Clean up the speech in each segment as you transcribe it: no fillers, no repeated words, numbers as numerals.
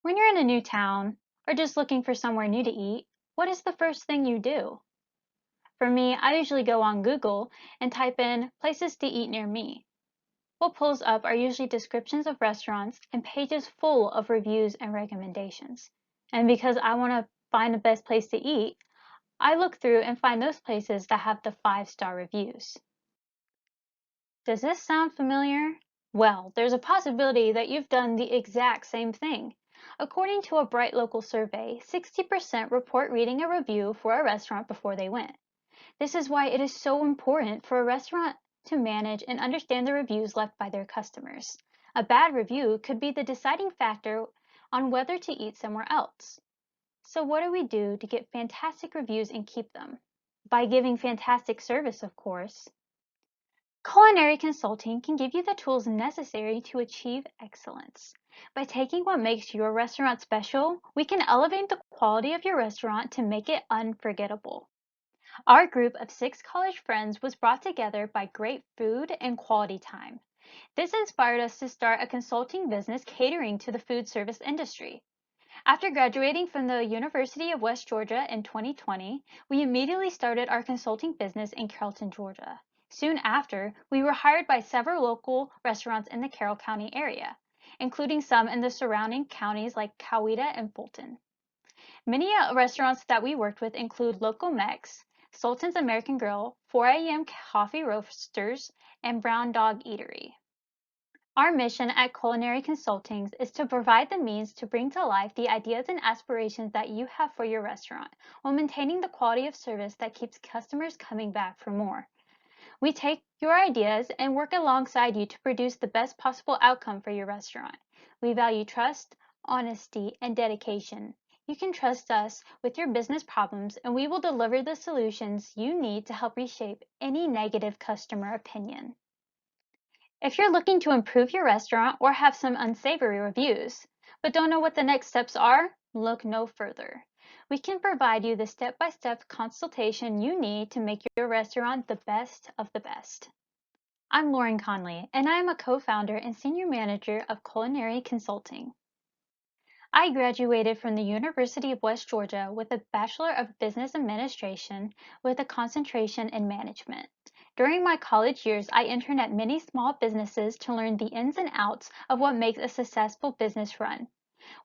When you're in a new town or just looking for somewhere new to eat, what is the first thing you do? For me, I usually go on Google and type in places to eat near me. What pulls up are usually descriptions of restaurants and pages full of reviews and recommendations. And because I want to find the best place to eat, I look through and find those places that have the 5-star reviews. Does this sound familiar? Well, there's a possibility that you've done the exact same thing. According to a Bright Local survey, 60% report reading a review for a restaurant before they went. This is why it is so important for a restaurant to manage and understand the reviews left by their customers. A bad review could be the deciding factor on whether to eat somewhere else. So what do we do to get fantastic reviews and keep them? By giving fantastic service, of course. Culinary consulting can give you the tools necessary to achieve excellence. By taking what makes your restaurant special, we can elevate the quality of your restaurant to make it unforgettable. Our group of 6 college friends was brought together by great food and quality time. This inspired us to start a consulting business catering to the food service industry. After graduating from the University of West Georgia in 2020, we immediately started our consulting business in Carrollton, Georgia. Soon after, we were hired by several local restaurants in the Carroll County area, including some in the surrounding counties like Coweta and Fulton. Many restaurants that we worked with include Local Mex, Sultan's American Grill, 4 a.m. Coffee Roasters, and Brown Dog Eatery. Our mission at Culinary Consultings is to provide the means to bring to life the ideas and aspirations that you have for your restaurant while maintaining the quality of service that keeps customers coming back for more. We take your ideas and work alongside you to produce the best possible outcome for your restaurant. We value trust, honesty, and dedication. You can trust us with your business problems, and we will deliver the solutions you need to help reshape any negative customer opinion. If you're looking to improve your restaurant or have some unsavory reviews, but don't know what the next steps are, look no further. We can provide you the step-by-step consultation you need to make your restaurant the best of the best. I'm Lauren Conley, and I am a co-founder and senior manager of Culinary Consulting. I graduated from the University of West Georgia with a Bachelor of Business Administration with a concentration in management. During my college years, I interned at many small businesses to learn the ins and outs of what makes a successful business run.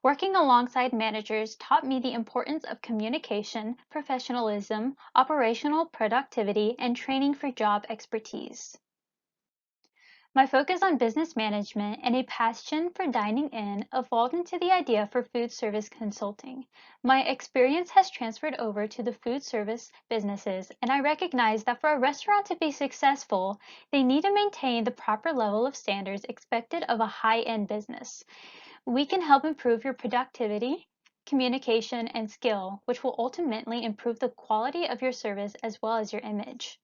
Working alongside managers taught me the importance of communication, professionalism, operational productivity, and training for job expertise. My focus on business management and a passion for dining in evolved into the idea for food service consulting. My experience has transferred over to the food service businesses, and I recognize that for a restaurant to be successful, they need to maintain the proper level of standards expected of a high-end business. We can help improve your productivity, communication, and skill, which will ultimately improve the quality of your service as well as your image.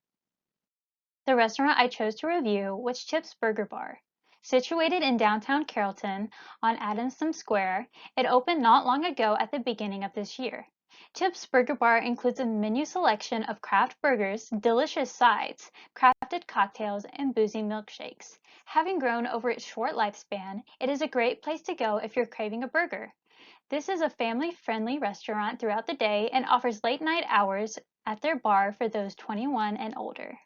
The restaurant I chose to review was Chip's Burger Bar. Situated in downtown Carrollton on Adamson Square, it opened not long ago at the beginning of this year. Chip's Burger Bar includes a menu selection of craft burgers, delicious sides, crafted cocktails, and boozy milkshakes. Having grown over its short lifespan, it is a great place to go if you're craving a burger. This is a family-friendly restaurant throughout the day and offers late-night hours at their bar for those 21 and older.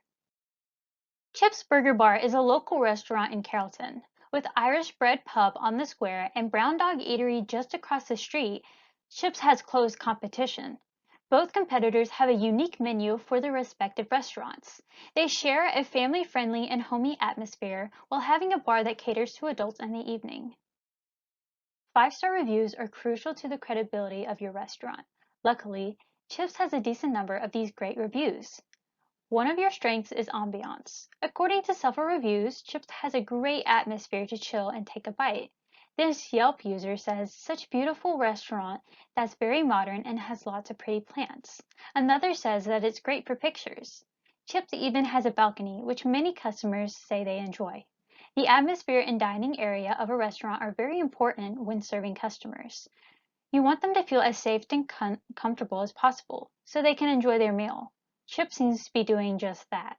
Chip's Burger Bar is a local restaurant in Carrollton. With Irish Bread Pub on the square and Brown Dog Eatery just across the street, Chip's has close competition. Both competitors have a unique menu for their respective restaurants. They share a family-friendly and homey atmosphere while having a bar that caters to adults in the evening. 5-star reviews are crucial to the credibility of your restaurant. Luckily, Chip's has a decent number of these great reviews. One of your strengths is ambiance. According to several reviews, Chips has a great atmosphere to chill and take a bite. This Yelp user says, such beautiful restaurant that's very modern and has lots of pretty plants. Another says that it's great for pictures. Chips even has a balcony, which many customers say they enjoy. The atmosphere and dining area of a restaurant are very important when serving customers. You want them to feel as safe and comfortable as possible so they can enjoy their meal. Chip seems to be doing just that.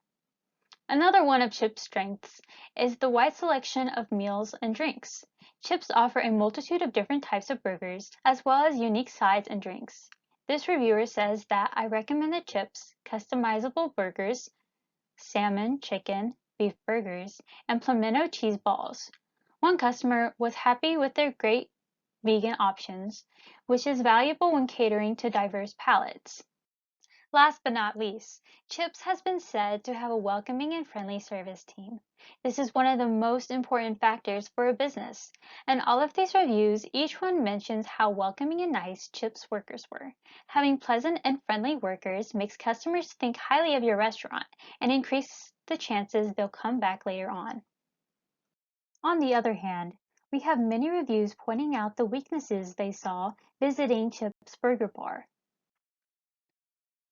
Another one of Chip's strengths is the wide selection of meals and drinks. Chips offer a multitude of different types of burgers, as well as unique sides and drinks. This reviewer says that I recommended Chips customizable burgers, salmon, chicken, beef burgers, and pimento cheese balls. One customer was happy with their great vegan options, which is valuable when catering to diverse palates. Last but not least, Chips has been said to have a welcoming and friendly service team. This is one of the most important factors for a business, and all of these reviews, each one mentions how welcoming and nice Chips workers were. Having pleasant and friendly workers makes customers think highly of your restaurant and increase the chances they'll come back later on. On the other hand, we have many reviews pointing out the weaknesses they saw visiting Chips Burger Bar.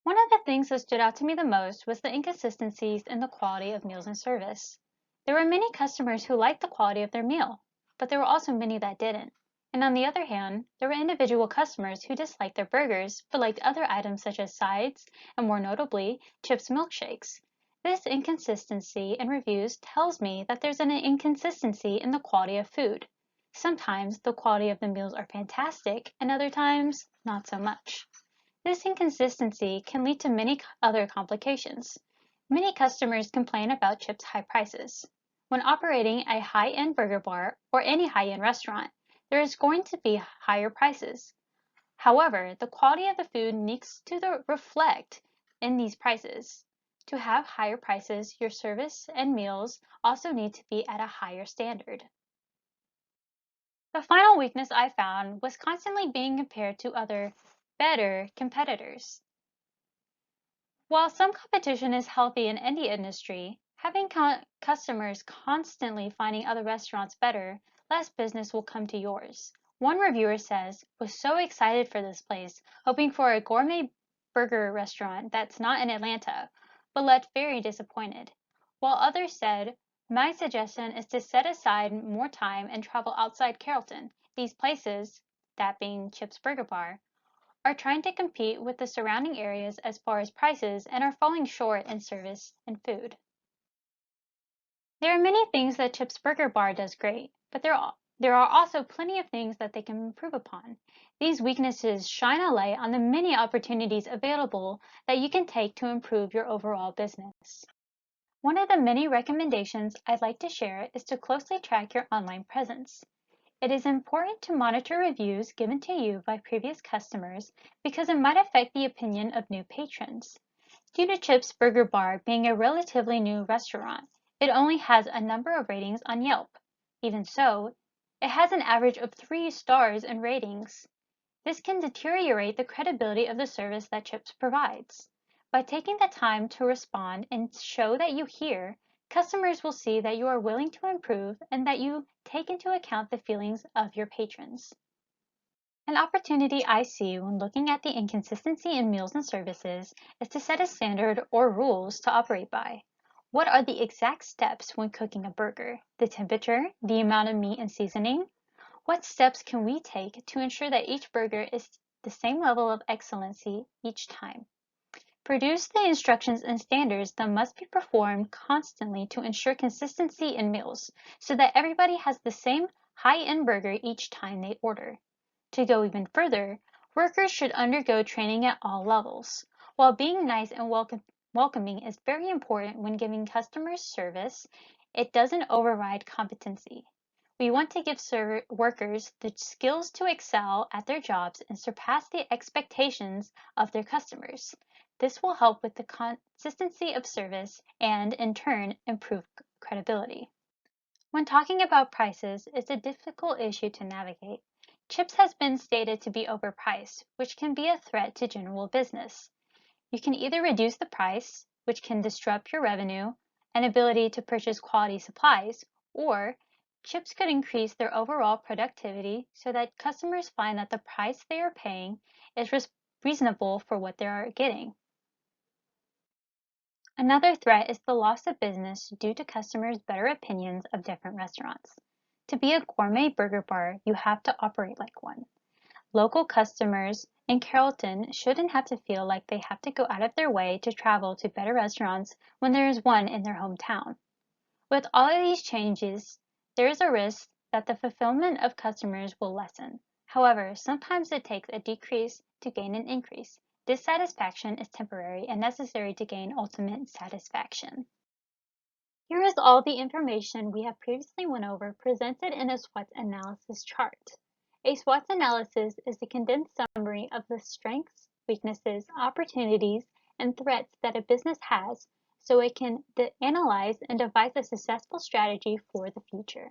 One of the things that stood out to me the most was the inconsistencies in the quality of meals and service. There were many customers who liked the quality of their meal, but there were also many that didn't. And on the other hand, there were individual customers who disliked their burgers but liked other items such as sides and, more notably, Chips milkshakes. This inconsistency in reviews tells me that there's an inconsistency in the quality of food. Sometimes the quality of the meals are fantastic and other times not so much. This inconsistency can lead to many other complications. Many customers complain about Chip's high prices. When operating a high-end burger bar or any high-end restaurant, there is going to be higher prices. However, the quality of the food needs to reflect in these prices. To have higher prices, your service and meals also need to be at a higher standard. The final weakness I found was constantly being compared to other, better competitors. While some competition is healthy in any industry, having customers constantly finding other restaurants better, less business will come to yours. One reviewer says, was so excited for this place, hoping for a gourmet burger restaurant that's not in Atlanta, but left very disappointed. While others said, my suggestion is to set aside more time and travel outside Carrollton. These places, that being Chip's Burger Bar, are trying to compete with the surrounding areas as far as prices and are falling short in service and food. There are many things that Chip's Burger Bar does great, but there are also plenty of things that they can improve upon. These weaknesses shine a light on the many opportunities available that you can take to improve your overall business. One of the many recommendations I'd like to share is to closely track your online presence. It is important to monitor reviews given to you by previous customers because it might affect the opinion of new patrons. Due to Chip's Burger Bar being a relatively new restaurant, it only has a number of ratings on Yelp. Even so, it has an average of 3 stars in ratings. This can deteriorate the credibility of the service that Chips provides. By taking the time to respond and show that you hear, customers will see that you are willing to improve and that you take into account the feelings of your patrons. An opportunity I see when looking at the inconsistency in meals and services is to set a standard or rules to operate by. What are the exact steps when cooking a burger? The temperature, the amount of meat and seasoning? What steps can we take to ensure that each burger is the same level of excellency each time? Produce the instructions and standards that must be performed constantly to ensure consistency in meals so that everybody has the same high-end burger each time they order. To go even further, workers should undergo training at all levels. While being nice and welcoming is very important when giving customers service, it doesn't override competency. We want to give workers the skills to excel at their jobs and surpass the expectations of their customers. This will help with the consistency of service and, in turn, improve credibility. When talking about prices, it's a difficult issue to navigate. Chips has been stated to be overpriced, which can be a threat to general business. You can either reduce the price, which can disrupt your revenue and ability to purchase quality supplies, or Chips could increase their overall productivity so that customers find that the price they are paying is reasonable for what they are getting. Another threat is the loss of business due to customers' better opinions of different restaurants. To be a gourmet burger bar, you have to operate like one. Local customers in Carrollton shouldn't have to feel like they have to go out of their way to travel to better restaurants when there is one in their hometown. With all of these changes, there is a risk that the fulfillment of customers will lessen. However, sometimes it takes a decrease to gain an increase. Dissatisfaction is temporary and necessary to gain ultimate satisfaction. Here is all the information we have previously went over presented in a SWOT analysis chart. A SWOT analysis is a condensed summary of the strengths, weaknesses, opportunities, and threats that a business has so it can analyze and devise a successful strategy for the future.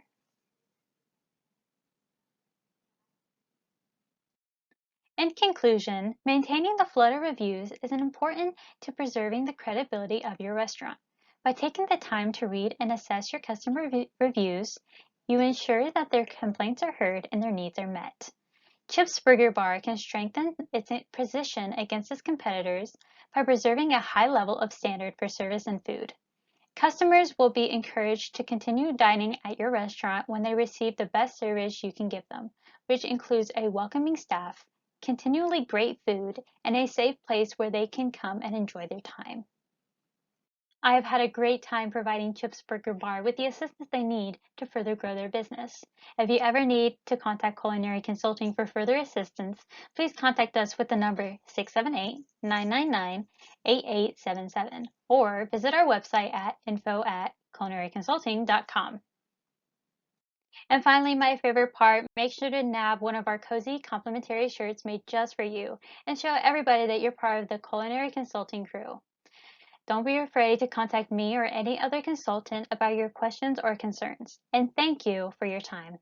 In conclusion, maintaining the flow of reviews is important to preserving the credibility of your restaurant. By taking the time to read and assess your customer reviews, you ensure that their complaints are heard and their needs are met. Chip's Burger Bar can strengthen its position against its competitors by preserving a high level of standard for service and food. Customers will be encouraged to continue dining at your restaurant when they receive the best service you can give them, which includes a welcoming staff, continually great food, and a safe place where they can come and enjoy their time. I have had a great time providing Chips Burger Bar with the assistance they need to further grow their business. If you ever need to contact Culinary Consulting for further assistance, please contact us with the number 678-999-8877 or visit our website at info@culinaryconsulting.com. And finally, my favorite part, make sure to nab one of our cozy complimentary shirts made just for you and show everybody that you're part of the Culinary Consulting crew. Don't be afraid to contact me or any other consultant about your questions or concerns. And thank you for your time.